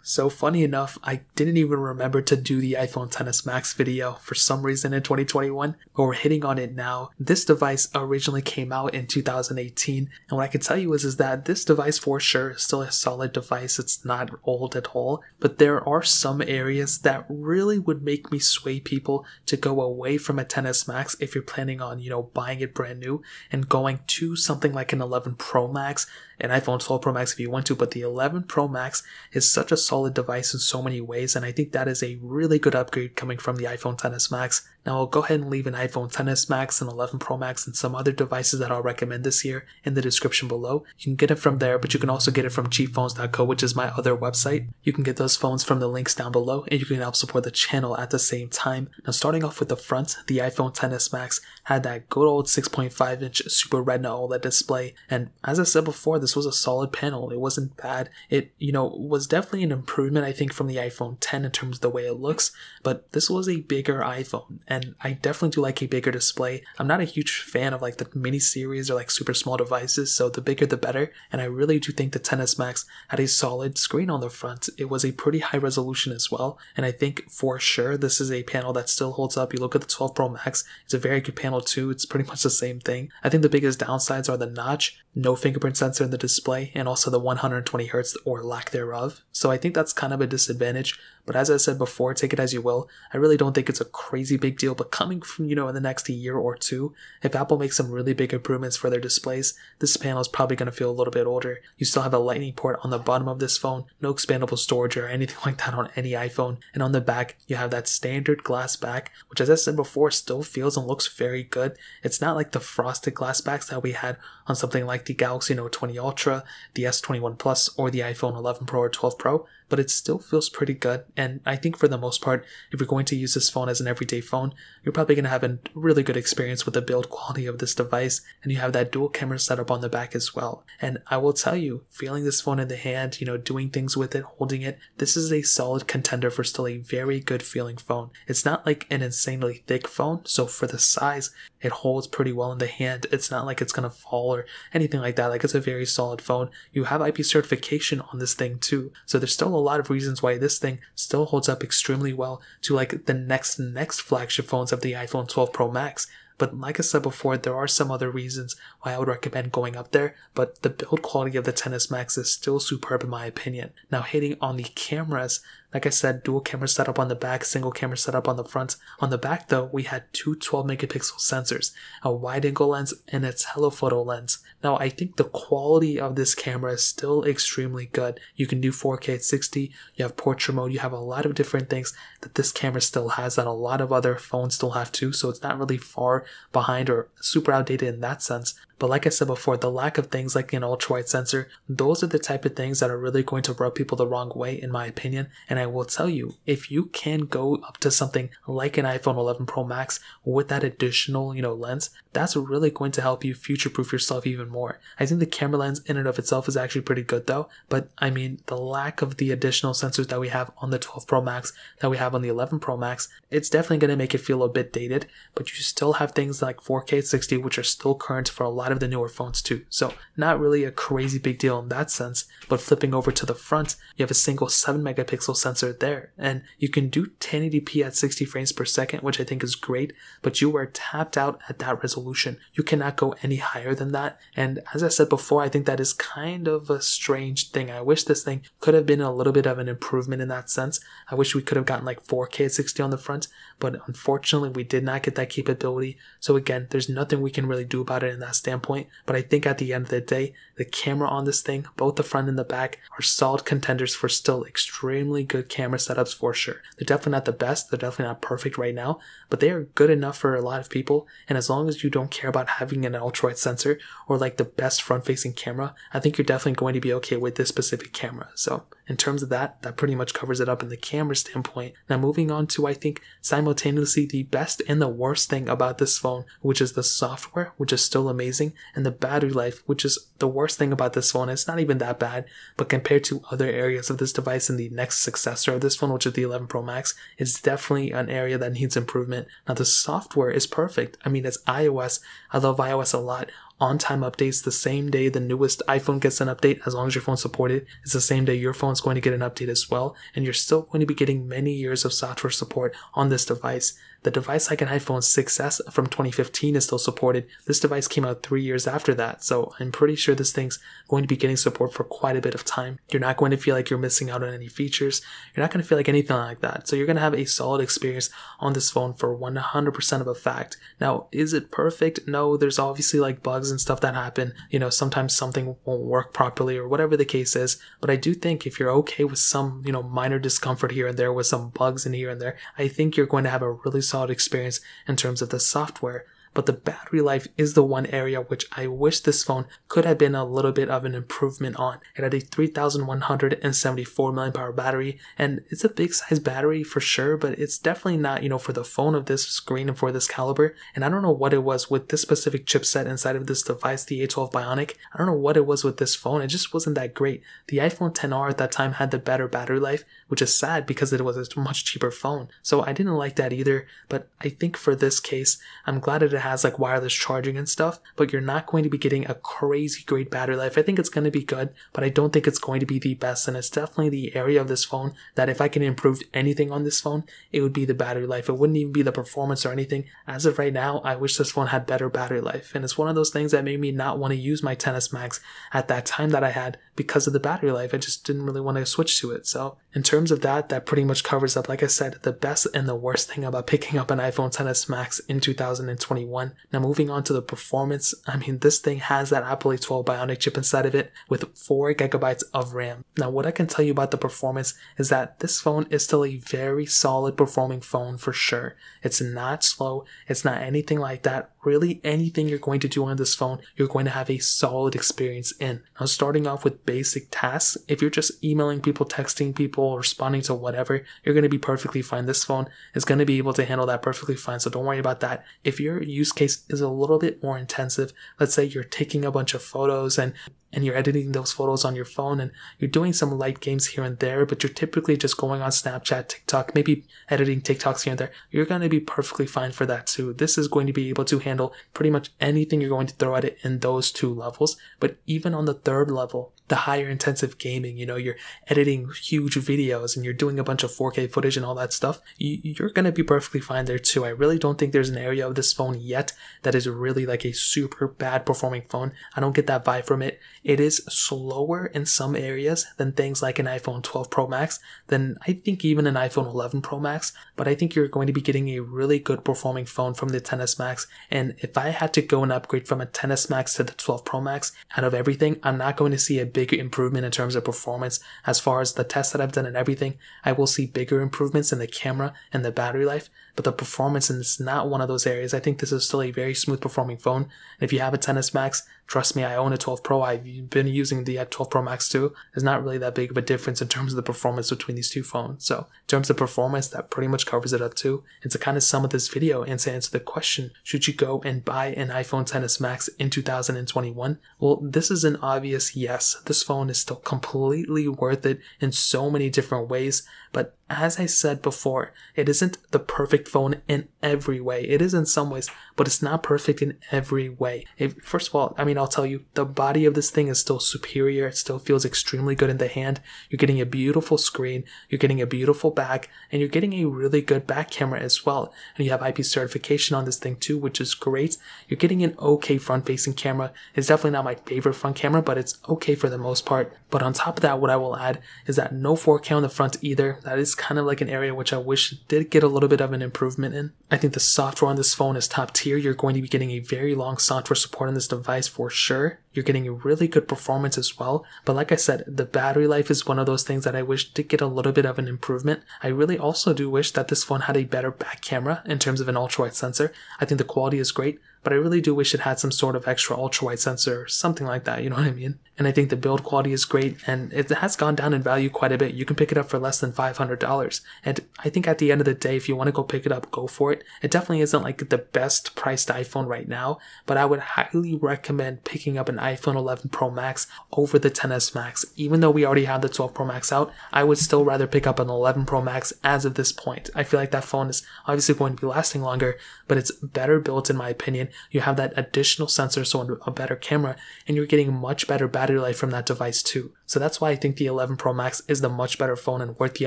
So funny enough, I didn't even remember to do the iPhone XS Max video for some reason in 2021, but we're hitting on it now. This device originally came out in 2018, and what I can tell you is that this device for sure is still a solid device. It's not old at all, but there are some areas that really would make me sway people to go away from a XS Max if you're planning on, buying it brand new and going to something like an 11 Pro Max, an iPhone 12 Pro Max if you want to, but the 11 Pro Max is such a solid device in so many ways, and I think that is a really good upgrade coming from the iPhone XS Max. Now I'll go ahead and leave an iPhone XS Max and 11 Pro Max and some other devices that I'll recommend this year in the description below. You can get it from there, but you can also get it from cheapphones.co, which is my other website. You can get those phones from the links down below, and you can help support the channel at the same time. Now starting off with the front, the iPhone XS Max had that good old 6.5-inch Super Retina OLED display, and as I said before, this was a solid panel. It wasn't bad. It, was definitely an improvement, I think, from the iPhone X in terms of the way it looks, but this was a bigger iPhone, and I definitely do like a bigger display. I'm not a huge fan of like the mini series or like super small devices, so the bigger the better, and I really do think the XS Max had a solid screen on the front. It was a pretty high resolution as well, and I think for sure this is a panel that still holds up. You look at the 12 Pro Max, it's a very good panel too. It's pretty much the same thing. I think the biggest downsides are the notch, no fingerprint sensor in the display, and also the 120 Hz or lack thereof. So I think that's kind of a disadvantage, but as I said before, take it as you will. I really don't think it's a crazy big deal, but coming from, in the next year or two, if Apple makes some really big improvements for their displays, this panel is probably going to feel a little bit older. You still have a lightning port on the bottom of this phone, no expandable storage or anything like that on any iPhone, and on the back, you have that standard glass back, which as I said before, still feels and looks very good. It's not like the frosted glass backs that we had on something like the Galaxy Note 20 Ultra, the S21 Plus, or the iPhone 11 Pro or 12 Pro, but it still feels pretty good. And I think for the most part, if you're going to use this phone as an everyday phone, you're probably going to have a really good experience with the build quality of this device, and you have that dual camera setup on the back as well. And I will tell you, feeling this phone in the hand, doing things with it, holding it, this is a solid contender for still a very good feeling phone. It's not like an insanely thick phone, so for the size, it holds pretty well in the hand. It's not like it's going to fall or anything like that. Like, it's a very solid phone. You have IP certification on this thing too, so there's still a lot of reasons why this thing still holds up extremely well to like the next flagship phones of the iPhone 12 Pro Max. But like I said before, there are some other reasons why I would recommend going up there, but the build quality of the XS Max is still superb in my opinion. Now hitting on the cameras, like I said, dual camera setup on the back, single camera setup on the front. On the back though, we had two 12 megapixel sensors, a wide angle lens and a telephoto lens. Now I think the quality of this camera is still extremely good. You can do 4K at 60, you have portrait mode, you have a lot of different things that this camera still has that a lot of other phones still have too, so it's not really far behind or super outdated in that sense. But like I said before, the lack of things like an ultra-wide sensor, those are the type of things that are really going to rub people the wrong way in my opinion. And I will tell you, if you can go up to something like an iPhone 11 Pro Max with that additional, lens, that's really going to help you future-proof yourself even more. I think the camera lens in and of itself is actually pretty good though, but I mean, the lack of the additional sensors that we have on the 12 Pro Max, that we have on the 11 Pro Max, it's definitely going to make it feel a bit dated, but you still have things like 4K at 60, which are still current for a lot of the newer phones too. So not really a crazy big deal in that sense, but flipping over to the front, you have a single 7 megapixel sensor there, and you can do 1080p at 60 frames per second, which I think is great, but you are tapped out at that resolution. You cannot go any higher than that, and as I said before, I think that is kind of a strange thing. I wish this thing could have been a little bit of an improvement in that sense. I wish we could have gotten like 4K at 60 on the front, but unfortunately we did not get that capability. So again, there's nothing we can really do about it in that standpoint, but I think at the end of the day, the camera on this thing, both the front and the back, are solid contenders for still extremely good camera setups for sure. They're definitely not the best, they're definitely not perfect right now, but they are good enough for a lot of people, and as long as you don't care about having an ultra-wide sensor or like the best front-facing camera, I think you're definitely going to be okay with this specific camera. So in terms of that pretty much covers it up in the camera standpoint. Now moving on to, I think, simultaneously the best and the worst thing about this phone, which is the software, which is still amazing, and the battery life, which is the worst thing about this phone. It's not even that bad, but compared to other areas of this device and the next successor of this phone, which is the 11 Pro Max, it's definitely an area that needs improvement. Now the software is perfect. I mean, it's iOS. I love iOS a lot. on-time updates the same day the newest iPhone gets an update. As long as your phone's supported, it's the same day your phone's going to get an update as well, and you're still going to be getting many years of software support on this device. The device like an iPhone 6s from 2015 is still supported. This device came out 3 years after that, so I'm pretty sure this thing's going to be getting support for quite a bit of time. You're not going to feel like you're missing out on any features. You're not going to feel like anything like that. So you're going to have a solid experience on this phone for 100% of a fact. Now, is it perfect? No, there's obviously like bugs and stuff that happen. You know, sometimes something won't work properly or whatever the case is. But I do think if you're okay with some, minor discomfort here and there with some bugs in here and there, I think you're going to have a really solid experience in terms of the software. But the battery life is the one area which I wish this phone could have been a little bit of an improvement on. It had a 3174 mAh battery, and it's a big size battery for sure, but it's definitely not, for the phone of this screen and for this caliber. And I don't know what it was with this specific chipset inside of this device, the A12 Bionic. I don't know what it was with this phone. It just wasn't that great. The iPhone XR at that time had the better battery life, which is sad because it was a much cheaper phone. So I didn't like that either, but I think for this case, I'm glad it has like wireless charging and stuff, but you're not going to be getting a crazy great battery life. I think it's going to be good, but I don't think it's going to be the best, and it's definitely the area of this phone that if I can improve anything on this phone, it would be the battery life. It wouldn't even be the performance or anything. As of right now, I wish this phone had better battery life, and it's one of those things that made me not want to use my XS Max at that time that I had because of the battery life. I just didn't really want to switch to it. So in terms of that pretty much covers up, like I said, the best and the worst thing about picking up an iPhone XS Max in 2021. Now moving on to the performance, I mean, this thing has that Apple A12 Bionic chip inside of it with 4 gigabytes of RAM. Now what I can tell you about the performance is that this phone is still a very solid performing phone for sure. It's not slow, it's not anything like that. Really, anything you're going to do on this phone, you're going to have a solid experience in. Now starting off with basic tasks, if you're just emailing people, texting people, responding to whatever, you're going to be perfectly fine. This phone is going to be able to handle that perfectly fine, so don't worry about that. If your use case is a little bit more intensive, let's say you're taking a bunch of photos and you're editing those photos on your phone and you're doing some light games here and there, but you're typically just going on Snapchat, TikTok, maybe editing TikToks here and there, you're going to be perfectly fine for that too. This is going to be able to handle pretty much anything you're going to throw at it in those 2 levels. But even on the 3rd level, the higher intensive gaming, you're editing huge videos and you're doing a bunch of 4K footage and all that stuff, you're going to be perfectly fine there too. I really don't think there's an area of this phone yet that is really like a super bad performing phone. I don't get that vibe from it. It is slower in some areas than things like an iPhone 12 Pro Max, than I think even an iPhone 11 Pro Max, but I think you're going to be getting a really good performing phone from the XS Max. And if I had to go and upgrade from a XS Max to the 12 Pro Max, out of everything, I'm not going to see a big improvement in terms of performance. As far as the tests that I've done and everything, I will see bigger improvements in the camera and the battery life, but the performance is not one of those areas. I think this is still a very smooth performing phone. And if you have a XS Max, trust me, I own a 12 Pro. I've been using the 12 Pro Max too. There's not really that big of a difference in terms of the performance between these 2 phones. So in terms of performance, that pretty much covers it up too. And to kind of sum up this video and to answer the question, should you go and buy an iPhone XS Max in 2021? Well, this is an obvious yes. This phone is still completely worth it in so many different ways. But as I said before, it isn't the perfect phone in every way. It is in some ways, but it's not perfect in every way. First of all, I'll tell you, the body of this thing is still superior. It still feels extremely good in the hand. You're getting a beautiful screen, you're getting a beautiful back, and you're getting a really good back camera as well. And you have IP certification on this thing too, which is great. You're getting an okay front-facing camera. It's definitely not my favorite front camera, but it's okay for the most part. But on top of that, what I will add is that no 4K on the front either. That is kind of like an area which I wish did get a little bit of an improvement in. I think the software on this phone is top tier. You're going to be getting a very long software support on this device for sure. You're getting a really good performance as well. But like I said, the battery life is one of those things that I wish did get a little bit of an improvement. I really also do wish that this phone had a better back camera in terms of an ultra-wide sensor. I think the quality is great, but I really do wish it had some sort of extra ultra-wide sensor or something like that, you know what I mean? And I think the build quality is great, and it has gone down in value quite a bit. You can pick it up for less than $500. And I think at the end of the day, if you want to go pick it up, go for it. It definitely isn't like the best priced iPhone right now, but I would highly recommend picking up an an iPhone 11 Pro Max over the XS Max. Even though we already have the 12 Pro Max out, I would still rather pick up an 11 Pro Max as of this point. I feel like that phone is obviously going to be lasting longer, but it's better built in my opinion. You have that additional sensor, so a better camera, and you're getting much better battery life from that device too. So that's why I think the 11 Pro Max is the much better phone and worth the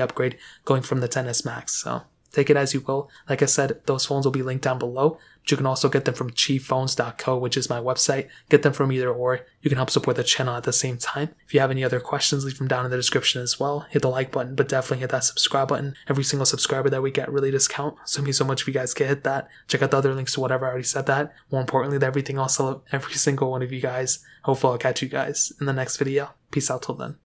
upgrade going from the XS Max. So take it as you will. Like I said, those phones will be linked down below. But you can also get them from cheaphones.co, which is my website. Get them from either or. You can help support the channel at the same time. If you have any other questions, leave them down in the description as well. Hit the like button, but definitely hit that subscribe button. Every single subscriber that we get really does count. So it means so much if you guys can hit that. Check out the other links to whatever I already said that. More importantly, everything else, every single one of you guys. Hopefully I'll catch you guys in the next video. Peace out till then.